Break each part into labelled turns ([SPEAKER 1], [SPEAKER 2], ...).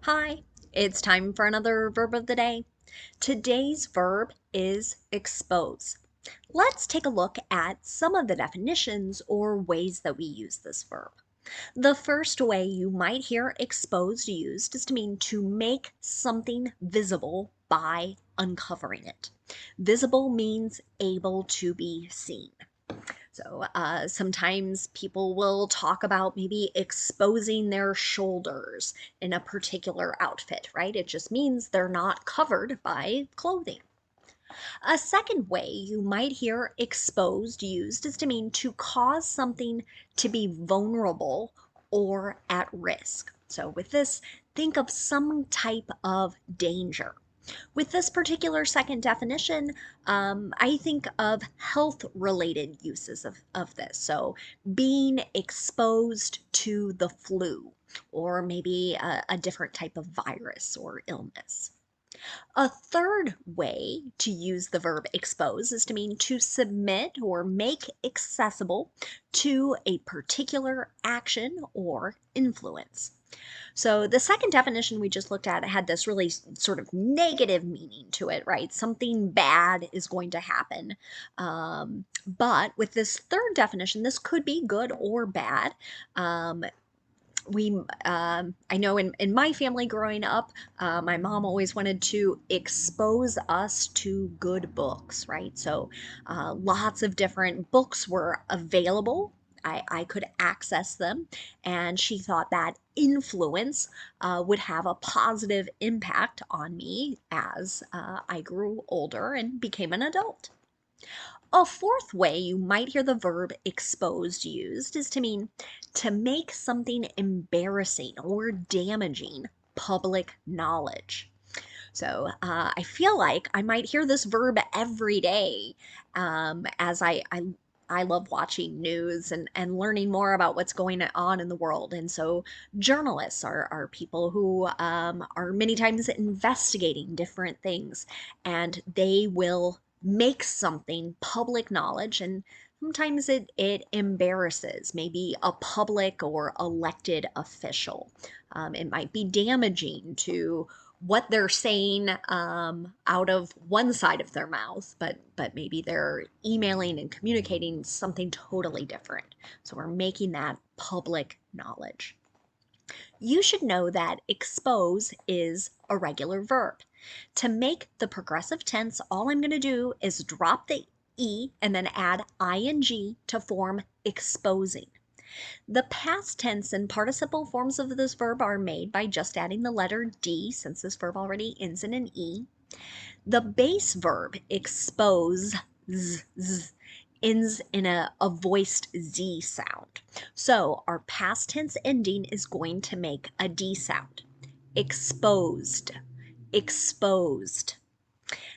[SPEAKER 1] Hi, it's time for another verb of the day. Today's verb is expose. Let's take a look at some of the definitions or ways that we use this verb. The first way you might hear exposed used is to mean to make something visible by uncovering it. Visible means able to be seen. So sometimes people will talk about maybe exposing their shoulders in a particular outfit, right? It just means they're not covered by clothing. A second way you might hear exposed used is to mean to cause something to be vulnerable or at risk. So with this, think of some type of danger. With this particular second definition, I think of health related uses of this. So, being exposed to the flu, or maybe a different type of virus or illness. A third way to use the verb expose is to mean to submit or make accessible to a particular action or influence. So the second definition we just looked at had this really sort of negative meaning to it, right? Something bad is going to happen. But with this third definition, this could be good or bad. I know in my family growing up, my mom always wanted to expose us to good books, right? So lots of different books were available. I could access them, and she thought that influence would have a positive impact on me as I grew older and became an adult. A fourth way you might hear the verb exposed used is to mean to make something embarrassing or damaging public knowledge. So I feel like I might hear this verb every day as I love watching news and learning more about what's going on in the world. And so journalists are people who are many times investigating different things, and they will make something public knowledge, and sometimes it embarrasses maybe a public or elected official. It might be damaging to what they're saying out of one side of their mouth, but maybe they're emailing and communicating something totally different. So we're making that public knowledge. You should know that expose is a regular verb. To make the progressive tense, all I'm going to do is drop the E and then add ing to form exposing. The past tense and participle forms of this verb are made by just adding the letter D, since this verb already ends in an E. The base verb expose ends in a voiced Z sound. So our past tense ending is going to make a D sound. Exposed, exposed.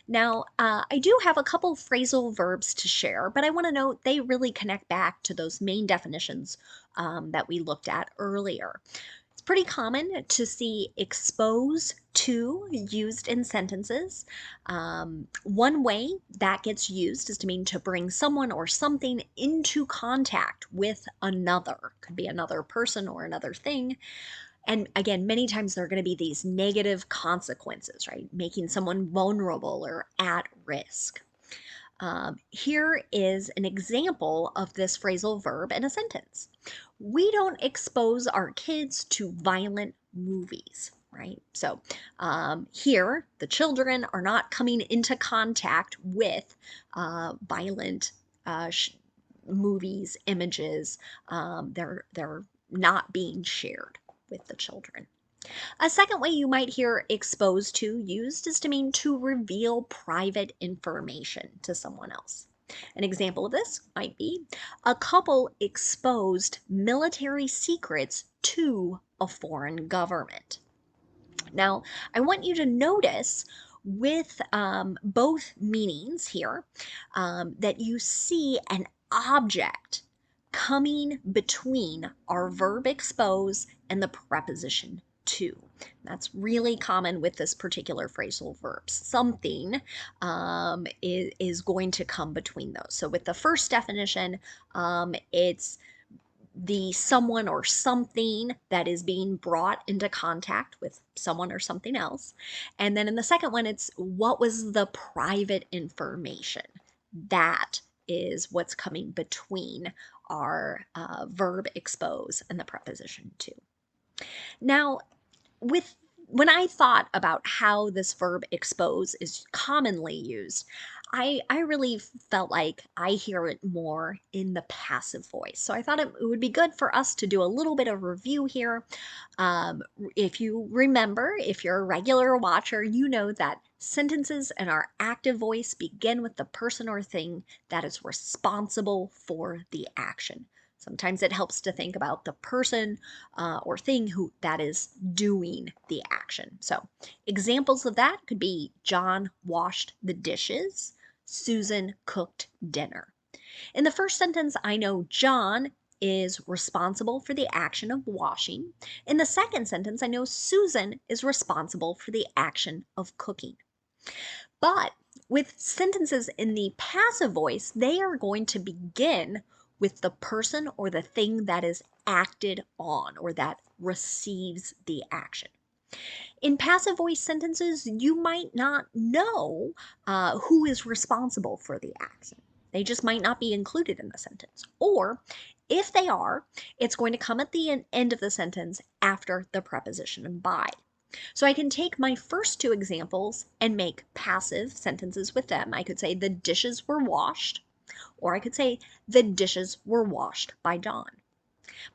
[SPEAKER 1] Now, I do have a couple phrasal verbs to share, but I want to note they really connect back to those main definitions that we looked at earlier. It's pretty common to see expose to used in sentences. One way that gets used is to mean to bring someone or something into contact with another. Could be another person or another thing. And again, many times there are going to be these negative consequences, right? Making someone vulnerable or at risk. Here is an example of this phrasal verb in a sentence. We don't expose our kids to violent movies, right? So here, the children are not coming into contact with violent movies, images. They're not being shared with the children. A second way you might hear exposed to used is to mean to reveal private information to someone else. An example of this might be a couple exposed military secrets to a foreign government. Now, I want you to notice with both meanings here that you see an object coming between our verb expose and the preposition to. That's really common with this particular phrasal verb. Something is going to come between those. So with the first definition, it's the someone or something that is being brought into contact with someone or something else. And then in the second one, it's what was the private information. That is what's coming between our verb expose and the preposition to. Now, with when I thought about how this verb expose is commonly used, I really felt like I hear it more in the passive voice. So I thought it would be good for us to do a little bit of review here. If you remember, if you're a regular watcher, you know that sentences in our active voice begin with the person or thing that is responsible for the action. Sometimes it helps to think about the person or thing that is doing the action. So examples of that could be John washed the dishes, Susan cooked dinner. In the first sentence, I know John is responsible for the action of washing. In the second sentence, I know Susan is responsible for the action of cooking. But with sentences in the passive voice, they are going to begin with the person or the thing that is acted on or that receives the action. In passive voice sentences, you might not know who is responsible for the action. They just might not be included in the sentence. Or if they are, it's going to come at the end of the sentence after the preposition by. So I can take my first two examples and make passive sentences with them. I could say the dishes were washed, or I could say the dishes were washed by John.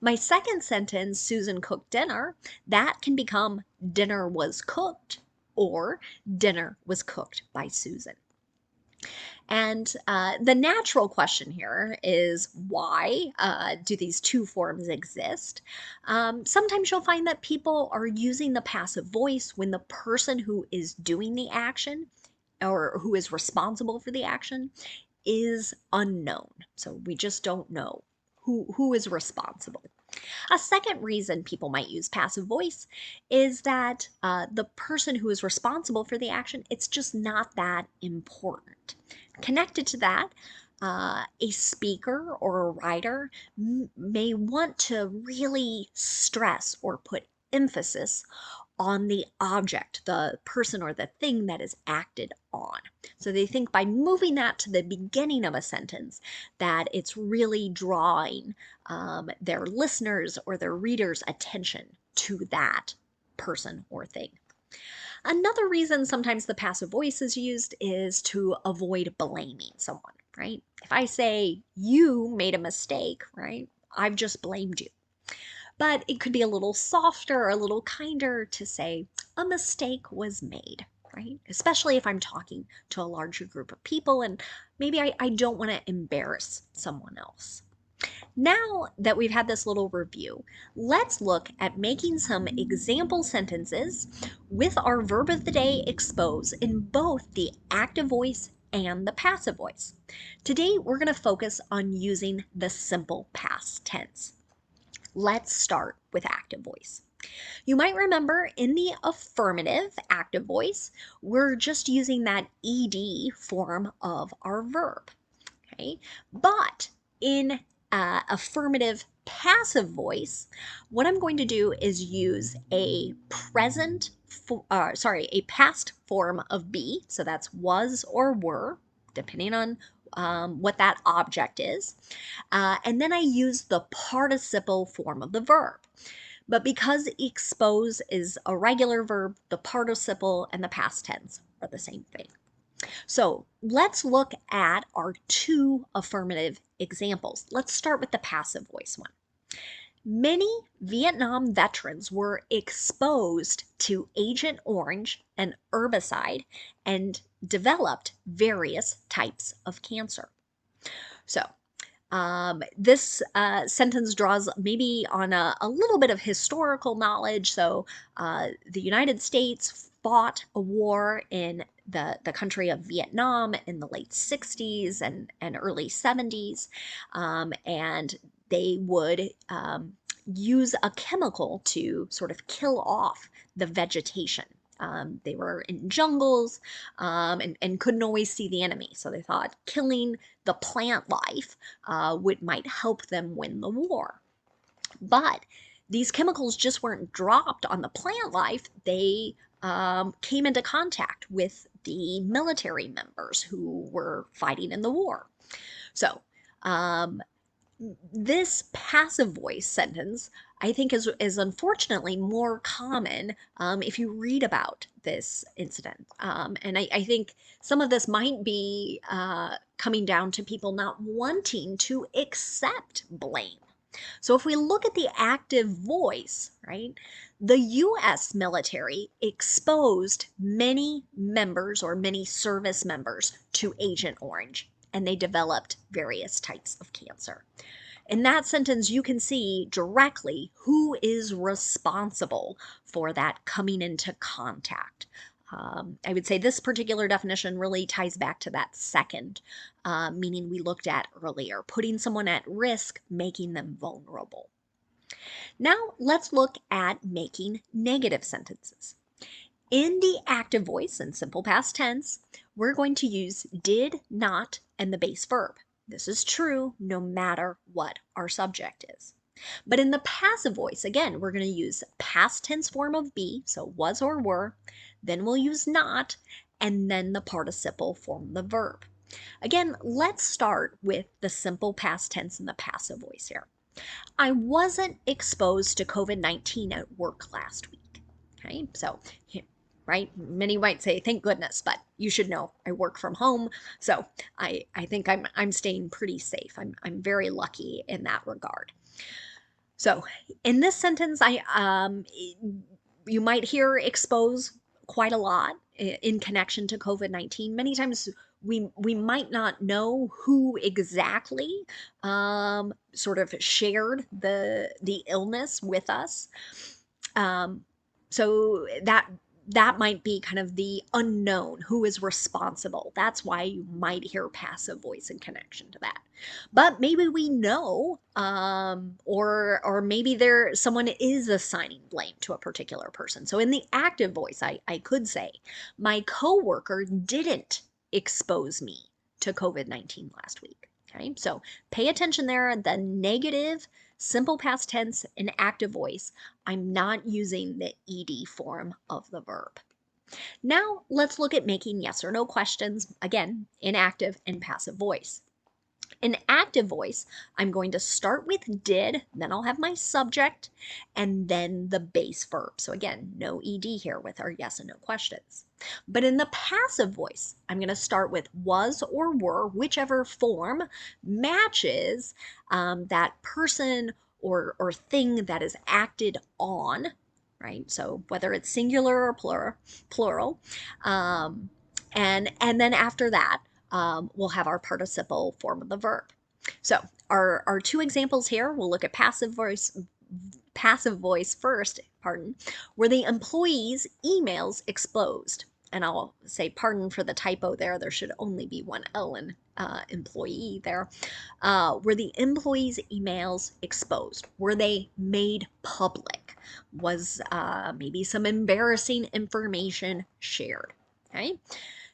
[SPEAKER 1] My second sentence, Susan cooked dinner, that can become dinner was cooked or dinner was cooked by Susan. And the natural question here is why do these two forms exist? Sometimes you'll find that people are using the passive voice when the person who is doing the action or who is responsible for the action is unknown. So we just don't know who is responsible. A second reason people might use passive voice is that the person who is responsible for the action, it's just not that important. Connected to that, a speaker or a writer may want to really stress or put emphasis on the object, the person or the thing that is acted on. So they think by moving that to the beginning of a sentence that it's really drawing their listeners or their readers' attention to that person or thing. Another reason sometimes the passive voice is used is to avoid blaming someone, right? If I say, you made a mistake, right? I've just blamed you. But it could be a little softer, a little kinder to say, a mistake was made, right? Especially if I'm talking to a larger group of people and maybe I don't want to embarrass someone else. Now that we've had this little review, let's look at making some example sentences with our verb of the day expose in both the active voice and the passive voice. Today, we're going to focus on using the simple past tense. Let's start with active voice. You might remember in the affirmative active voice, we're just using that ed form of our verb. Okay, but in affirmative passive voice, what I'm going to do is use a a past form of be. So that's was or were, depending on what that object is. And then I use the participle form of the verb. But because expose is a regular verb, the participle and the past tense are the same thing. So let's look at our two affirmative examples. Let's start with the passive voice one. Many Vietnam veterans were exposed to Agent Orange, an herbicide, and developed various types of cancer. So this sentence draws maybe on a little bit of historical knowledge. So the United States fought a war in the country of Vietnam in the late 60s and early 70s. And they would use a chemical to sort of kill off the vegetation. They were in jungles and couldn't always see the enemy. So they thought killing the plant life might help them win the war. But these chemicals just weren't dropped on the plant life. They came into contact with the military members who were fighting in the war. So, um, this passive voice sentence, I think, is unfortunately more common if you read about this incident. And I think some of this might be coming down to people not wanting to accept blame. So if we look at the active voice, right, the US military exposed many members or many service members to Agent Orange, and they developed various types of cancer. In that sentence, you can see directly who is responsible for that coming into contact. I would say this particular definition really ties back to that second meaning we looked at earlier, putting someone at risk, making them vulnerable. Now let's look at making negative sentences. In the active voice and simple past tense, we're going to use did, not, and the base verb. This is true no matter what our subject is. But in the passive voice, again, we're going to use past tense form of be, so was or were, then we'll use not, and then the participle form of the verb. Again, let's start with the simple past tense and the passive voice here. I wasn't exposed to COVID-19 at work last week. Okay, so right? Many might say, thank goodness, but you should know I work from home. So I think I'm staying pretty safe. I'm very lucky in that regard. So in this sentence, you might hear expose quite a lot in connection to COVID-19. Many times we might not know who exactly sort of shared the illness with us. So that might be kind of the unknown, who is responsible. That's why you might hear passive voice in connection to that. But maybe we know, or maybe someone is assigning blame to a particular person. So in the active voice, I could say, my coworker didn't expose me to COVID-19 last week. Okay, so pay attention there. The negative, simple past tense, and active voice, I'm not using the ed form of the verb. Now let's look at making yes or no questions, again, in active and passive voice. In active voice, I'm going to start with did, then I'll have my subject, and then the base verb. So again, no ed here with our yes and no questions. But in the passive voice, I'm going to start with was or were, whichever form matches that person or thing that is acted on, right? So whether it's singular or plural. And then after that, we'll have our participle form of the verb. So our two examples here, we'll look at passive voice first, were the employees' emails exposed. And I'll say pardon for the typo there. There should only be one L in employee there. Were the employees' emails exposed? Were they made public? Was maybe some embarrassing information shared? Okay.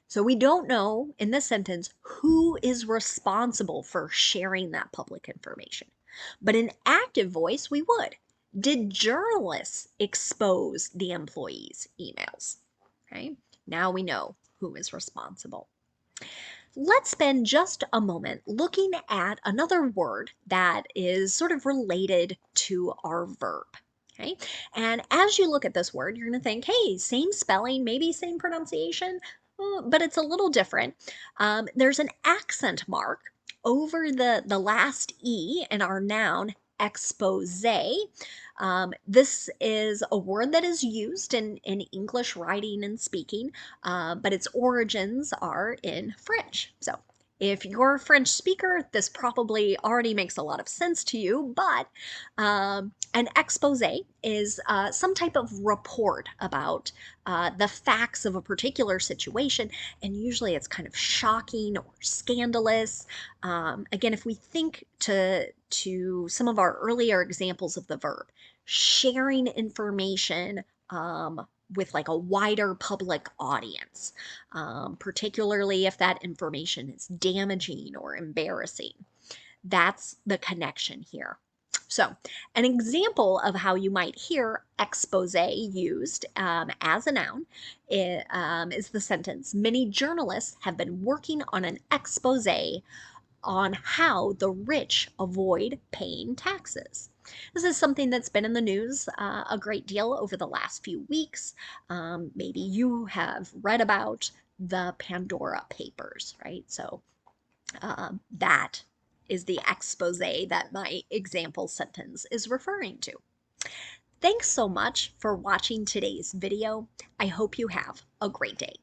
[SPEAKER 1] So we don't know in this sentence who is responsible for sharing that public information. But in active voice, we would. Did journalists expose the employees' emails? Okay, now we know who is responsible. Let's spend just a moment looking at another word that is sort of related to our verb. Okay, and as you look at this word, you're going to think, hey, same spelling, maybe same pronunciation, but it's a little different. There's an accent mark over the last E in our noun expose. This is a word that is used in English writing and speaking, but its origins are in French. So if you're a French speaker, this probably already makes a lot of sense to you, but an expose is some type of report about the facts of a particular situation, and usually it's kind of shocking or scandalous. Again, if we think to some of our earlier examples of the verb, sharing information with like a wider public audience, particularly if that information is damaging or embarrassing. That's the connection here. So, an example of how you might hear expose used as a noun is the sentence, many journalists have been working on an expose on how the rich avoid paying taxes. This is something that's been in the news a great deal over the last few weeks. Maybe you have read about the Pandora Papers, right? So that is the expose that my example sentence is referring to. Thanks so much for watching today's video. I hope you have a great day.